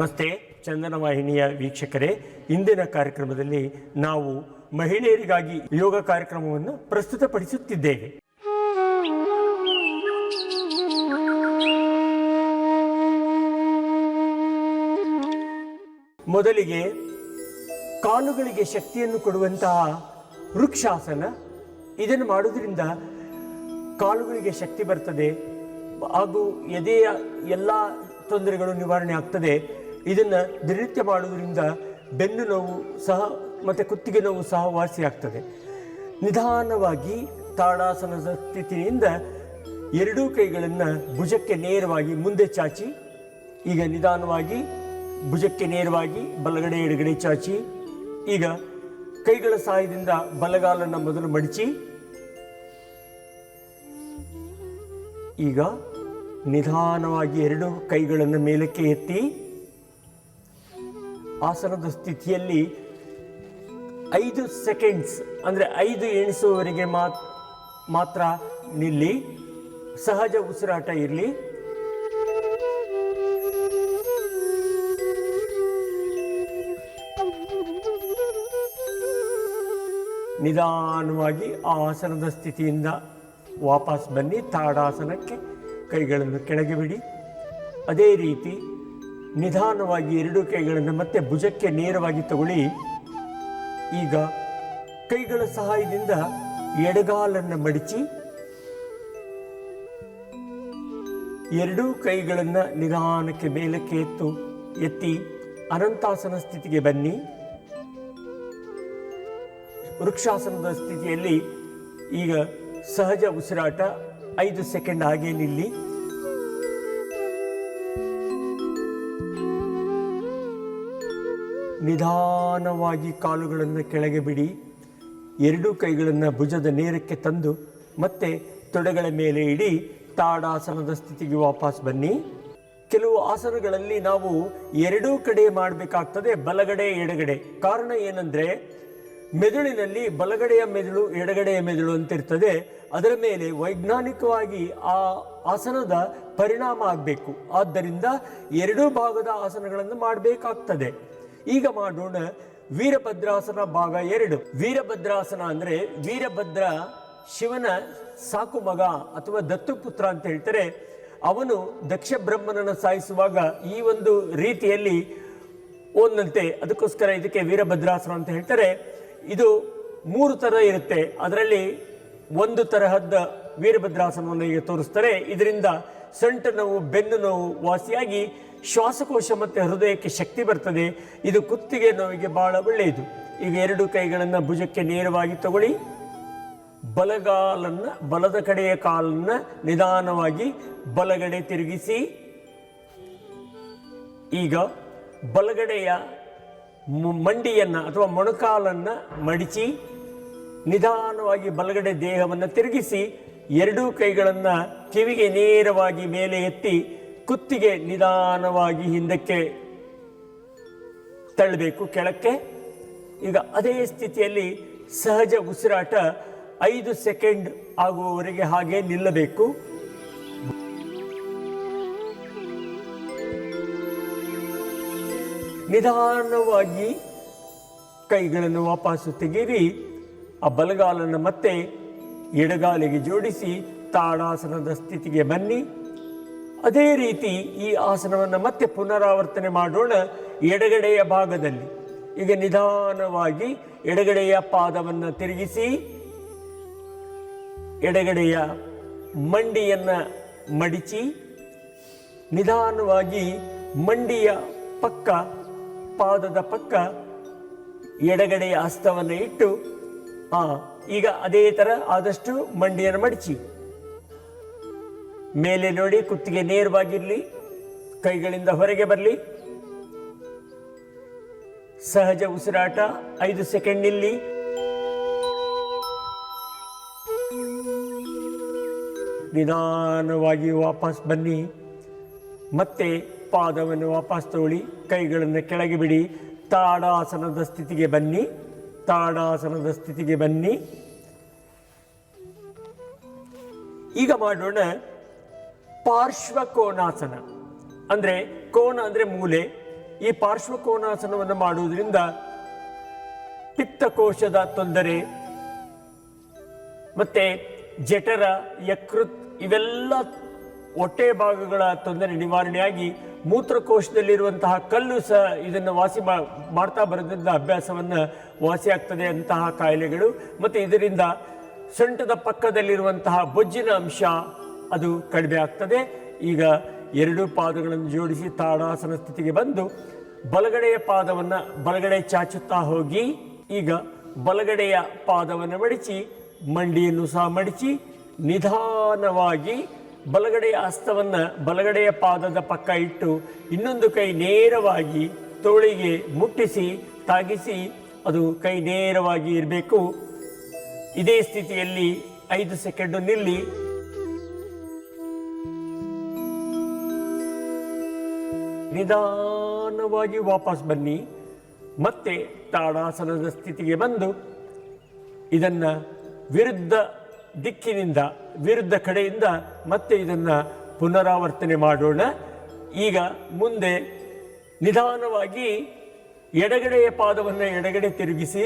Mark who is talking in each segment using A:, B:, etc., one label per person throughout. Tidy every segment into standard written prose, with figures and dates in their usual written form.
A: ನಮಸ್ತೆ ಚಂದನ ವಾಹಿನಿಯ ವೀಕ್ಷಕರೇ, ಇಂದಿನ ಕಾರ್ಯಕ್ರಮದಲ್ಲಿ ನಾವು ಮಹಿಳೆಯರಿಗಾಗಿ ಯೋಗ ಕಾರ್ಯಕ್ರಮವನ್ನು ಪ್ರಸ್ತುತಪಡಿಸುತ್ತಿದ್ದೇವೆ. ಮೊದಲಿಗೆ ಕಾಲುಗಳಿಗೆ ಶಕ್ತಿಯನ್ನು ಕೊಡುವಂತಹ ವೃಕ್ಷಾಸನ. ಇದನ್ನು ಮಾಡುವುದರಿಂದ ಕಾಲುಗಳಿಗೆ ಶಕ್ತಿ ಬರ್ತದೆ ಹಾಗೂ ಎದೆಯ ಎಲ್ಲ ತೊಂದರೆಗಳು ನಿವಾರಣೆ ಆಗ್ತದೆ. ಇದನ್ನು ದಿನನಿತ್ಯ ಮಾಡುವುದರಿಂದ ಬೆನ್ನು ನೋವು ಸಹ ಮತ್ತು ಕುತ್ತಿಗೆ ನೋವು ಸಹ ವಾಸಿಯಾಗ್ತದೆ. ನಿಧಾನವಾಗಿ ತಾಡಾಸನದ ಸ್ಥಿತಿಯಿಂದ ಎರಡೂ ಕೈಗಳನ್ನು ಭುಜಕ್ಕೆ ನೇರವಾಗಿ ಮುಂದೆ ಚಾಚಿ, ಈಗ ನಿಧಾನವಾಗಿ ಭುಜಕ್ಕೆ ನೇರವಾಗಿ ಬಲಗಡೆ ಎಡಗಡೆ ಚಾಚಿ, ಈಗ ಕೈಗಳ ಸಹಾಯದಿಂದ ಬಲಗಾಲನ್ನು ಮೊದಲು ಮಡಚಿ, ಈಗ ನಿಧಾನವಾಗಿ ಎರಡು ಕೈಗಳನ್ನು ಮೇಲಕ್ಕೆ ಎತ್ತಿ ಆಸನದ ಸ್ಥಿತಿಯಲ್ಲಿ 5 ಸೆಕೆಂಡ್ಸ್ ಅಂದರೆ 5 ಎಣಿಸುವವರೆಗೆ ಮಾತ್ರ ನಿಲ್ಲಿ. ಸಹಜ ಉಸಿರಾಟ ಇರಲಿ. ನಿಧಾನವಾಗಿ ಆ ಆಸನದ ಸ್ಥಿತಿಯಿಂದ ವಾಪಸ್ ಬನ್ನಿ. ತಾಡಾಸನಕ್ಕೆ ಕೈಗಳನ್ನು ಕೆಳಗೆ ಬಿಡಿ. ಅದೇ ರೀತಿ ನಿಧಾನವಾಗಿ ಎರಡು ಕೈಗಳನ್ನು ಮತ್ತೆ ಭುಜಕ್ಕೆ ನೇರವಾಗಿ ತಗೊಳ್ಳಿ. ಈಗ ಕೈಗಳ ಸಹಾಯದಿಂದ ಎಡಗಾಲನ್ನು ಮಡಚಿ, ಎರಡೂ ಕೈಗಳನ್ನು ನಿಧಾನಕ್ಕೆ ಮೇಲಕ್ಕೆ ಎತ್ತಿ ಅನಂತಾಸನ ಸ್ಥಿತಿಗೆ ಬನ್ನಿ. ವೃಕ್ಷಾಸನದ ಸ್ಥಿತಿಯಲ್ಲಿ ಈಗ ಸಹಜ ಉಸಿರಾಟ 5 ಸೆಕೆಂಡ್ ಹಾಗೆ ನಿಲ್ಲಿ. ನಿಧಾನವಾಗಿ ಕಾಲುಗಳನ್ನು ಕೆಳಗೆ ಬಿಡಿ. ಎರಡೂ ಕೈಗಳನ್ನು ಭುಜದ ನೇರಕ್ಕೆ ತಂದು ಮತ್ತೆ ತೊಡೆಗಳ ಮೇಲೆ ಇಡಿ. ತಾಡಾಸನದ ಸ್ಥಿತಿಗೆ ವಾಪಸ್ ಬನ್ನಿ. ಕೆಲವು ಆಸನಗಳಲ್ಲಿ ನಾವು ಎರಡೂ ಕಡೆ ಮಾಡಬೇಕಾಗ್ತದೆ, ಬಲಗಡೆ ಎಡಗಡೆ. ಕಾರಣ ಏನಂದರೆ, ಮೆದುಳಿನಲ್ಲಿ ಬಲಗಡೆಯ ಮೆದುಳು ಎಡಗಡೆಯ ಮೆದುಳು ಅಂತ ಇರ್ತದೆ. ಅದರ ಮೇಲೆ ವೈಜ್ಞಾನಿಕವಾಗಿ ಆ ಆಸನದ ಪರಿಣಾಮ ಆಗಬೇಕು. ಆದ್ದರಿಂದ ಎರಡೂ ಭಾಗದ ಆಸನಗಳನ್ನು ಮಾಡಬೇಕಾಗ್ತದೆ. ಈಗ ಮಾಡೋಣ ವೀರಭದ್ರಾಸನ ಭಾಗ 2. ವೀರಭದ್ರಾಸನ ಅಂದರೆ ವೀರಭದ್ರ ಶಿವನ ಸಾಕು ಮಗ ಅಥವಾ ದತ್ತುಪುತ್ರ ಅಂತ ಹೇಳ್ತಾರೆ. ಅವನು ದಕ್ಷ ಬ್ರಹ್ಮನನ್ನು ಸಾಯಿಸುವಾಗ ಈ ಒಂದು ರೀತಿಯಲ್ಲಿ ಓದಂತೆ, ಅದಕ್ಕೋಸ್ಕರ ಇದಕ್ಕೆ ವೀರಭದ್ರಾಸನ ಅಂತ ಹೇಳ್ತಾರೆ. ಇದು 3 ಥರ ಇರುತ್ತೆ. ಅದರಲ್ಲಿ ಒಂದು ತರಹದ ವೀರಭದ್ರಾಸನವನ್ನು ಈಗ ತೋರಿಸ್ತಾರೆ. ಇದರಿಂದ ಸೊಂಟ ನೋವು, ಬೆನ್ನು ನೋವು ವಾಸಿಯಾಗಿ ಶ್ವಾಸಕೋಶ ಮತ್ತು ಹೃದಯಕ್ಕೆ ಶಕ್ತಿ ಬರ್ತದೆ. ಇದು ಕುತ್ತಿಗೆ ನೋವಿಗೆ ಬಹಳ ಒಳ್ಳೆಯದು. ಈಗ ಎರಡು ಕೈಗಳನ್ನು ಭುಜಕ್ಕೆ ನೇರವಾಗಿ ತಗೊಳ್ಳಿ. ಬಲದ ಕಡೆಯ ಕಾಲನ್ನು ನಿಧಾನವಾಗಿ ಬಲಗಡೆ ತಿರುಗಿಸಿ. ಈಗ ಬಲಗಡೆಯ ಮಂಡಿಯನ್ನು ಅಥವಾ ಮೊಣಕಾಲನ್ನು ಮಡಿಚಿ ನಿಧಾನವಾಗಿ ಬಲಗಡೆ ದೇಹವನ್ನು ತಿರುಗಿಸಿ ಎರಡೂ ಕೈಗಳನ್ನು ಕಿವಿಗೆ ನೇರವಾಗಿ ಮೇಲೆ ಎತ್ತಿ ಕುತ್ತಿಗೆ ನಿಧಾನವಾಗಿ ಹಿಂದಕ್ಕೆ ತಳ್ಳಬೇಕು, ಕೆಳಕ್ಕೆ. ಈಗ ಅದೇ ಸ್ಥಿತಿಯಲ್ಲಿ ಸಹಜ ಉಸಿರಾಟ 5 ಸೆಕೆಂಡ್ ಆಗುವವರೆಗೆ ಹಾಗೆ ನಿಲ್ಲಬೇಕು. ನಿಧಾನವಾಗಿ ಕೈಗಳನ್ನು ವಾಪಸ್ಸು ತೆಗೆಯಿರಿ. ಆ ಬಲಗಾಲನ್ನು ಮತ್ತೆ ಎಡಗಾಲಿಗೆ ಜೋಡಿಸಿ ತಾಡಾಸನದ ಸ್ಥಿತಿಗೆ ಬನ್ನಿ. ಅದೇ ರೀತಿ ಈ ಆಸನವನ್ನು ಮತ್ತೆ ಪುನರಾವರ್ತನೆ ಮಾಡೋಣ ಎಡಗಡೆಯ ಭಾಗದಲ್ಲಿ. ಈಗ ನಿಧಾನವಾಗಿ ಎಡಗಡೆಯ ಪಾದವನ್ನು ತಿರುಗಿಸಿ, ಎಡಗಡೆಯ ಮಂಡಿಯನ್ನು ಮಡಿಚಿ, ನಿಧಾನವಾಗಿ ಮಂಡಿಯ ಪಕ್ಕ, ಪಾದದ ಪಕ್ಕ ಎಡಗಡೆಯ ಹಸ್ತವನ್ನು ಇಟ್ಟು, ಈಗ ಅದೇ ಥರ ಆದಷ್ಟು ಮಂಡಿಯನ್ನು ಮಡಚಿ, ಮೇಲೆ ನೋಡಿ, ಕುತ್ತಿಗೆ ನೇರವಾಗಿರಲಿ, ಕೈಗಳಿಂದ ಹೊರಗೆ ಬರಲಿ. ಸಹಜ ಉಸಿರಾಟ 5 ಸೆಕೆಂಡ್ ನಿಲ್ಲಿ. ನಿಧಾನವಾಗಿ ವಾಪಸ್ ಬನ್ನಿ. ಮತ್ತೆ ಪಾದವನ್ನು ವಾಪಸ್ ತಗೊಳ್ಳಿ, ಕೈಗಳನ್ನು ಕೆಳಗೆ ಬಿಡಿ. ತಾಡಾಸನದ ಸ್ಥಿತಿಗೆ ಬನ್ನಿ. ತಾಡಾಸನದ ಸ್ಥಿತಿಗೆ ಬನ್ನಿ. ಈಗ ಮಾಡೋಣ ಪಾರ್ಶ್ವ ಕೋನಾಸನ. ಅಂದರೆ ಕೋನ ಅಂದರೆ ಮೂಲೆ, ಈ ಪಾರ್ಶ್ವಕೋನಾಸನವನ್ನು ಮಾಡುವುದರಿಂದ ಪಿತ್ತಕೋಶದ ತೊಂದರೆ ಮತ್ತೆ ಜಠರ, ಯಕೃತ್ ಇವೆಲ್ಲ ಹೊಟ್ಟೆ ಭಾಗಗಳ ತೊಂದರೆ ನಿವಾರಣೆಯಾಗಿ ಮೂತ್ರಕೋಶದಲ್ಲಿರುವಂತಹ ಕಲ್ಲು ಸಹ ಇದನ್ನು ವಾಸಿ ಮಾಡ್ತಾ ಬರೋದ್ರಿಂದ ಅಭ್ಯಾಸವನ್ನು ವಾಸಿಯಾಗ್ತದೆ ಅಂತಹ ಕಾಯಿಲೆಗಳು. ಮತ್ತು ಇದರಿಂದ ಸೊಂಟದ ಪಕ್ಕದಲ್ಲಿರುವಂತಹ ಬೊಜ್ಜಿನ ಅಂಶ ಅದು ಕಡಿಮೆ ಆಗ್ತದೆ. ಈಗ ಎರಡು ಪಾದಗಳನ್ನು ಜೋಡಿಸಿ ತಾಡಾಸನ ಸ್ಥಿತಿಗೆ ಬಂದು ಬಲಗಡೆಯ ಪಾದವನ್ನು ಬಲಗಡೆ ಚಾಚುತ್ತಾ ಹೋಗಿ ಈಗ ಬಲಗಡೆಯ ಪಾದವನ್ನು ಮಡಿಚಿ ಮಂಡಿಯನ್ನು ಸಹ ಮಡಿಚಿ ನಿಧಾನವಾಗಿ ಬಲಗಡೆಯ ಹಸ್ತವನ್ನು ಬಲಗಡೆಯ ಪಾದದ ಪಕ್ಕ ಇಟ್ಟು ಇನ್ನೊಂದು ಕೈ ನೇರವಾಗಿ ತೋಳಿಗೆ ಮುಟ್ಟಿಸಿ ತಾಗಿಸಿ ಅದು ಕೈ ನೇರವಾಗಿ ಇರಬೇಕು. ಇದೇ ಸ್ಥಿತಿಯಲ್ಲಿ 5 ಸೆಕೆಂಡ್ ನಿಲ್ಲಿ. ನಿಧಾನವಾಗಿ ವಾಪಸ್ ಬನ್ನಿ. ಮತ್ತೆ ತಾಡಾಸನದ ಸ್ಥಿತಿಗೆ ಬಂದು ಇದನ್ನು ವಿರುದ್ಧ ದಿಕ್ಕಿನಿಂದ ವಿರುದ್ಧ ಕಡೆಯಿಂದ ಮತ್ತೆ ಇದನ್ನು ಪುನರಾವರ್ತನೆ ಮಾಡೋಣ. ಈಗ ಮುಂದೆ ನಿಧಾನವಾಗಿ ಎಡಗಡೆಯ ಪಾದವನ್ನು ಎಡಗಡೆ ತಿರುಗಿಸಿ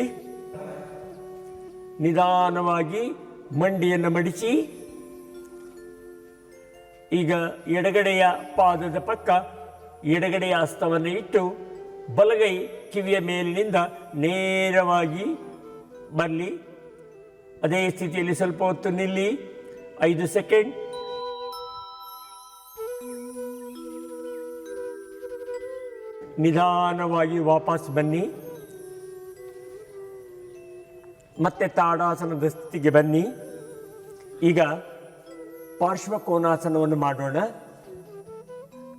A: ನಿಧಾನವಾಗಿ ಮಂಡಿಯನ್ನು ಮಡಿಚಿ ಈಗ ಎಡಗಡೆಯ ಪಾದದ ಪಕ್ಕ ಎಡಗಡೆಯ ಹಸ್ತವನ್ನು ಇಟ್ಟು ಬಲಗೈ ಕಿವಿಯ ಮೇಲಿನಿಂದ ನೇರವಾಗಿ ಬರಲಿ. ಅದೇ ಸ್ಥಿತಿಯಲ್ಲಿ ಸ್ವಲ್ಪ ಹೊತ್ತು ನಿಲ್ಲಿ. 5 ಸೆಕೆಂಡ್. ನಿಧಾನವಾಗಿ ವಾಪಸ್ ಬನ್ನಿ. ಮತ್ತೆ ತಾಡಾಸನದ ಸ್ಥಿತಿಗೆ ಬನ್ನಿ. ಈಗ ಪಾರ್ಶ್ವಕೋನಾಸನವನ್ನು ಮಾಡೋಣ.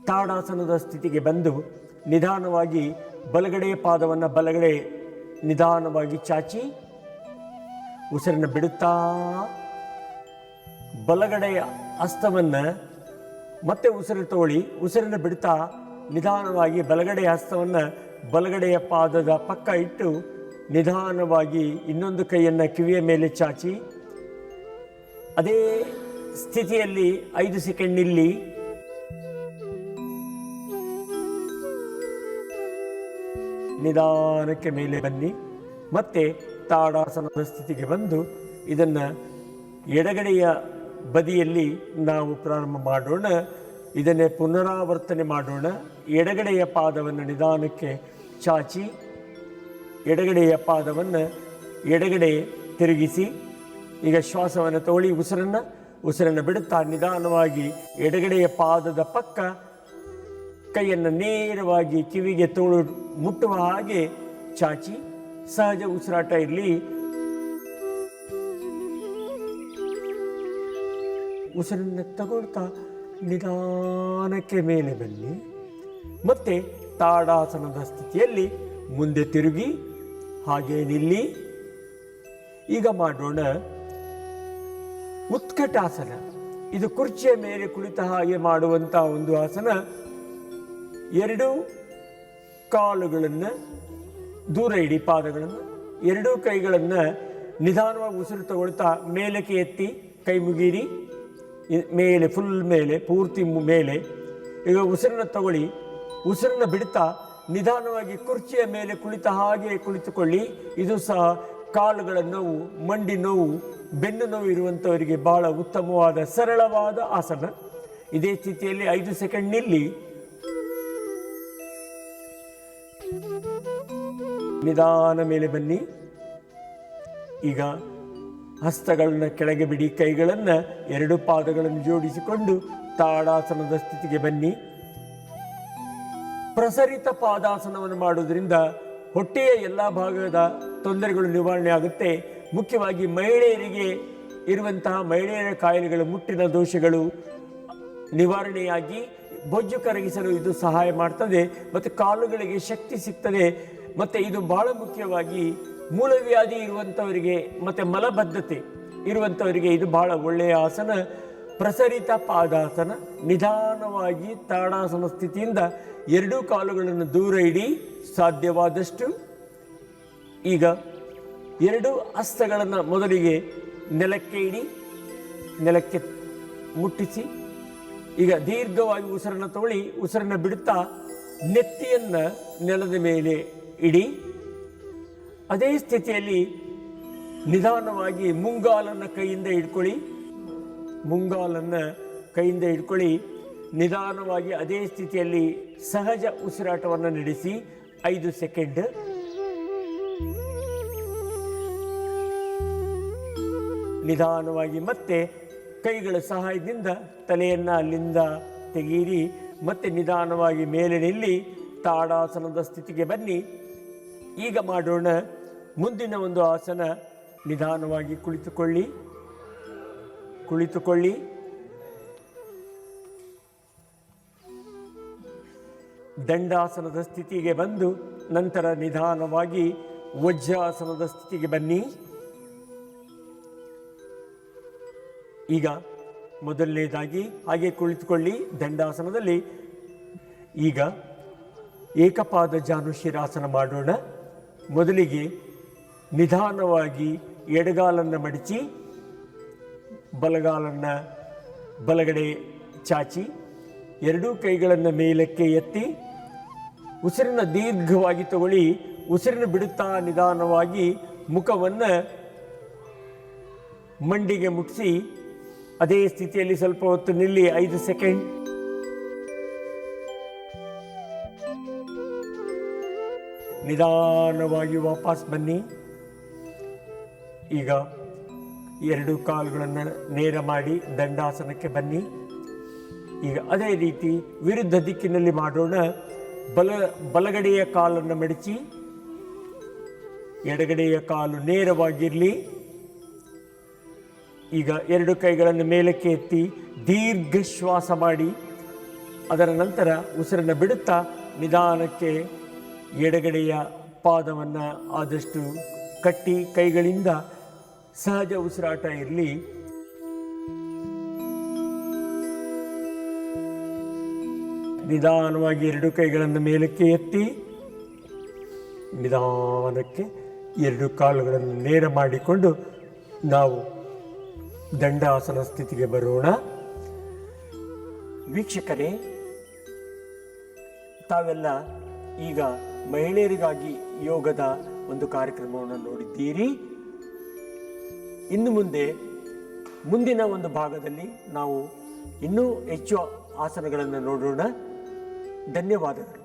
A: ತಾಡಾಸನದ ಸ್ಥಿತಿಗೆ ಬಂದು ನಿಧಾನವಾಗಿ ಬಲಗಡೆಯ ಪಾದವನ್ನು ಬಲಗಡೆ ನಿಧಾನವಾಗಿ ಚಾಚಿ ಉಸಿರನ್ನು ಬಿಡುತ್ತಾ ಬಲಗಡೆಯ ಹಸ್ತವನ್ನು ಮತ್ತೆ ಉಸಿರು ತಗೊಳ್ಳಿ. ಉಸಿರನ್ನು ಬಿಡುತ್ತಾ ನಿಧಾನವಾಗಿ ಬಲಗಡೆಯ ಹಸ್ತವನ್ನು ಬಲಗಡೆಯ ಪಾದದ ಪಕ್ಕ ಇಟ್ಟು ನಿಧಾನವಾಗಿ ಇನ್ನೊಂದು ಕೈಯನ್ನು ಕಿವಿಯ ಮೇಲೆ ಚಾಚಿ ಅದೇ ಸ್ಥಿತಿಯಲ್ಲಿ 5 ಸೆಕೆಂಡ್ ನಿಲ್ಲಿ. ನಿಧಾನಕ್ಕೆ ಮೇಲೆ ಬನ್ನಿ. ಮತ್ತೆ ತಾಡಾಸನದ ಸ್ಥಿತಿಗೆ ಬಂದು ಇದನ್ನು ಎಡಗಡೆಯ ಬದಿಯಲ್ಲಿ ನಾವು ಪ್ರಾರಂಭ ಮಾಡೋಣ. ಇದನ್ನೇ ಪುನರಾವರ್ತನೆ ಮಾಡೋಣ. ಎಡಗಡೆಯ ಪಾದವನ್ನು ನಿಧಾನಕ್ಕೆ ಚಾಚಿ ಎಡಗಡೆಯ ಪಾದವನ್ನು ಎಡಗಡೆ ತಿರುಗಿಸಿ ಈಗ ಶ್ವಾಸವನ್ನು ತಗೊಳ್ಳಿ. ಉಸಿರನ್ನು ಬಿಡುತ್ತಾ ನಿಧಾನವಾಗಿ ಎಡಗಡೆಯ ಪಾದದ ಪಕ್ಕ ಕೈಯನ್ನು ನೇರವಾಗಿ ಕಿವಿಗೆ ತೋಳು ಮುಟ್ಟುವ ಹಾಗೆ ಚಾಚಿ ಸಹಜ ಉಸಿರಾಟ ಇರಲಿ. ಉಸಿರನ್ನು ತಗೊಳ್ತಾ ನಿಧಾನಕ್ಕೆ ಮೇಲೆ ಬನ್ನಿ. ಮತ್ತೆ ತಾಡಾಸನದ ಸ್ಥಿತಿಯಲ್ಲಿ ಮುಂದೆ ತಿರುಗಿ ಹಾಗೆ ನಿಲ್ಲಿ. ಈಗ ಮಾಡೋಣ ಉತ್ಕಟಾಸನ. ಇದು ಕುರ್ಚಿಯ ಮೇಲೆ ಕುಳಿತ ಹಾಗೆ ಮಾಡುವಂಥ ಒಂದು ಆಸನ. 2 ಕಾಲುಗಳನ್ನು ದೂರ ಇಡಿ, ಪಾದಗಳನ್ನು 2 ಕೈಗಳನ್ನು ನಿಧಾನವಾಗಿ ಉಸಿರು ತಗೊಳ್ತಾ ಮೇಲಕ್ಕೆ ಎತ್ತಿ ಕೈ ಮುಗೀರಿ. ಮೇಲೆ ಫುಲ್ ಮೇಲೆ ಪೂರ್ತಿ ಮೇಲೆ. ಈಗ ಉಸಿರನ್ನು ತಗೊಳ್ಳಿ. ಉಸಿರನ್ನು ಬಿಡ್ತಾ ನಿಧಾನವಾಗಿ ಕುರ್ಚಿಯ ಮೇಲೆ ಕುಳಿತ ಹಾಗೆ ಕುಳಿತುಕೊಳ್ಳಿ. ಇದು ಸಹ ಕಾಲುಗಳ ನೋವು, ಮಂಡಿ ನೋವು, ಬೆನ್ನು ನೋವು ಇರುವಂಥವರಿಗೆ ಬಹಳ ಉತ್ತಮವಾದ ಸರಳವಾದ ಆಸನ. ಇದೇ ಸ್ಥಿತಿಯಲ್ಲಿ 5 ಸೆಕೆಂಡ್ ನಿಲ್ಲಿ. ನಿಧಾನ ಮೇಲೆ ಬನ್ನಿ. ಈಗ ಹಸ್ತಗಳನ್ನು ಕೆಳಗೆ ಬಿಡಿ. ಕೈಗಳನ್ನು 2 ಪಾದಗಳನ್ನು ಜೋಡಿಸಿಕೊಂಡು ತಾಡಾಸನದ ಸ್ಥಿತಿಗೆ ಬನ್ನಿ. ಪ್ರಸರಿತ ಪಾದಾಸನವನ್ನು ಮಾಡುವುದರಿಂದ ಹೊಟ್ಟೆಯ ಎಲ್ಲ ಭಾಗದ ತೊಂದರೆಗಳು ನಿವಾರಣೆ ಆಗುತ್ತೆ. ಮುಖ್ಯವಾಗಿ ಮಹಿಳೆಯರಿಗೆ ಇರುವಂತಹ ಮಹಿಳೆಯರ ಕಾಯಿಲೆಗಳು, ಮುಟ್ಟಿನ ದೋಷಗಳು ನಿವಾರಣೆಯಾಗಿ ಬೊಜ್ಜು ಕರಗಿಸಲು ಇದು ಸಹಾಯ ಮಾಡ್ತದೆ. ಮತ್ತು ಕಾಲುಗಳಿಗೆ ಶಕ್ತಿ ಸಿಗ್ತದೆ. ಮತ್ತು ಇದು ಬಹಳ ಮುಖ್ಯವಾಗಿ ಮೂಲವ್ಯಾಧಿ ಇರುವಂಥವರಿಗೆ ಮತ್ತು ಮಲಬದ್ಧತೆ ಇರುವಂಥವರಿಗೆ ಇದು ಬಹಳ ಒಳ್ಳೆಯ ಆಸನ. ಪ್ರಸರಿತ ಪಾದಾಸನ. ನಿಧಾನವಾಗಿ ತಾಡಾಸನ ಸ್ಥಿತಿಯಿಂದ 2 ಕಾಲುಗಳನ್ನು ದೂರ ಇಡಿ ಸಾಧ್ಯವಾದಷ್ಟು. ಈಗ 2 ಹಸ್ತಗಳನ್ನು ಮೊದಲಿಗೆ ನೆಲಕ್ಕೆ ಇಡಿ, ನೆಲಕ್ಕೆ ಮುಟ್ಟಿಸಿ. ಈಗ ದೀರ್ಘವಾಗಿ ಉಸಿರನ್ನು ತಗೊಳ್ಳಿ. ಉಸಿರನ್ನು ಬಿಡುತ್ತಾ ನೆತ್ತಿಯನ್ನು ನೆಲದ ಮೇಲೆ ಇಡಿ. ಅದೇ ಸ್ಥಿತಿಯಲ್ಲಿ ನಿಧಾನವಾಗಿ ಮುಂಗಾಲನ್ನು ಕೈಯಿಂದ ಹಿಡ್ಕೊಳ್ಳಿ. ಮುಂಗಾಲನ್ನು ಕೈಯಿಂದ ಹಿಡ್ಕೊಳ್ಳಿ. ನಿಧಾನವಾಗಿ ಅದೇ ಸ್ಥಿತಿಯಲ್ಲಿ ಸಹಜ ಉಸಿರಾಟವನ್ನು ನಡೆಸಿ 5 ಸೆಕೆಂಡ್. ನಿಧಾನವಾಗಿ ಮತ್ತೆ ಕೈಗಳ ಸಹಾಯದಿಂದ ತಲೆಯನ್ನು ಅಲ್ಲಿಂದ ತೆಗೀರಿ. ಮತ್ತೆ ನಿಧಾನವಾಗಿ ಮೇಲೆ ನಿಲ್ಲಿ ತಾಡಾಸನದ ಸ್ಥಿತಿಗೆ ಬನ್ನಿ. ಈಗ ಮಾಡೋಣ ಮುಂದಿನ ಒಂದು ಆಸನ. ನಿಧಾನವಾಗಿ ಕುಳಿತುಕೊಳ್ಳಿ. ದಂಡಾಸನದ ಸ್ಥಿತಿಗೆ ಬಂದು ನಂತರ ನಿಧಾನವಾಗಿ ವಜ್ರಾಸನದ ಸ್ಥಿತಿಗೆ ಬನ್ನಿ. ಈಗ ಮೊದಲನೇದಾಗಿ ಹಾಗೆ ಕುಳಿತುಕೊಳ್ಳಿ ದಂಡಾಸನದಲ್ಲಿ. ಈಗ ಏಕಪಾದ ಜಾನುಶಿರಾಸನ ಮಾಡೋಣ. ಮೊದಲಿಗೆ ನಿಧಾನವಾಗಿ ಎಡಗಾಲನ್ನು ಮಡಚಿ ಬಲಗಾಲನ್ನು ಬಲಗಡೆ ಚಾಚಿ ಎರಡೂ ಕೈಗಳನ್ನು ಮೇಲಕ್ಕೆ ಎತ್ತಿ ಉಸಿರನ್ನು ದೀರ್ಘವಾಗಿ ತಗೊಳ್ಳಿ. ಉಸಿರನ್ನು ಬಿಡುತ್ತಾ ನಿಧಾನವಾಗಿ ಮುಖವನ್ನು ಮಂಡಿಗೆ ಮುಟ್ಟಿಸಿ ಅದೇ ಸ್ಥಿತಿಯಲ್ಲಿ ಸ್ವಲ್ಪ ಹೊತ್ತು ನಿಲ್ಲಿ. 5 ಸೆಕೆಂಡ್. ನಿಧಾನವಾಗಿ ವಾಪಸ್ ಬನ್ನಿ. ಈಗ ಎರಡು ಕಾಲುಗಳನ್ನು ನೇರ ಮಾಡಿ ದಂಡಾಸನಕ್ಕೆ ಬನ್ನಿ. ಈಗ ಅದೇ ರೀತಿ ವಿರುದ್ಧ ದಿಕ್ಕಿನಲ್ಲಿ ಮಾಡೋಣ. ಬಲಗಡೆಯ ಕಾಲನ್ನು ಮಡಚಿ ಎಡಗಡೆಯ ಕಾಲು ನೇರವಾಗಿರಲಿ. ಈಗ ಎರಡು ಕೈಗಳನ್ನು ಮೇಲಕ್ಕೆ ಎತ್ತಿ ದೀರ್ಘ ಶ್ವಾಸ ಮಾಡಿ ಅದರ ನಂತರ ಉಸಿರನ್ನು ಬಿಡುತ್ತಾ ನಿಧಾನಕ್ಕೆ ಎಡಗಡೆಯ ಪಾದವನ್ನು ಆದಷ್ಟು ಕಟ್ಟಿ ಕೈಗಳಿಂದ ಸಹಜ ಉಸಿರಾಟ ಇರಲಿ. ನಿಧಾನವಾಗಿ ಎರಡು ಕೈಗಳನ್ನು ಮೇಲಕ್ಕೆ ಎತ್ತಿ ನಿಧಾನಕ್ಕೆ ಎರಡು ಕಾಲುಗಳನ್ನು ನೇರ ಮಾಡಿಕೊಂಡು ನಾವು ದಂಡಾಸನ ಸ್ಥಿತಿಗೆ ಬರೋಣ. ವೀಕ್ಷಕರೇ, ತಾವೆಲ್ಲ ಈಗ ಮಹಿಳೆಯರಿಗಾಗಿ ಯೋಗದ ಒಂದು ಕಾರ್ಯಕ್ರಮವನ್ನು ನೋಡಿದ್ದೀರಿ. ಇನ್ನು ಮುಂದಿನ ಒಂದು ಭಾಗದಲ್ಲಿ ನಾವು ಇನ್ನೂ ಹೆಚ್ಚು ಆಸನಗಳನ್ನು ನೋಡೋಣ. ಧನ್ಯವಾದಗಳು.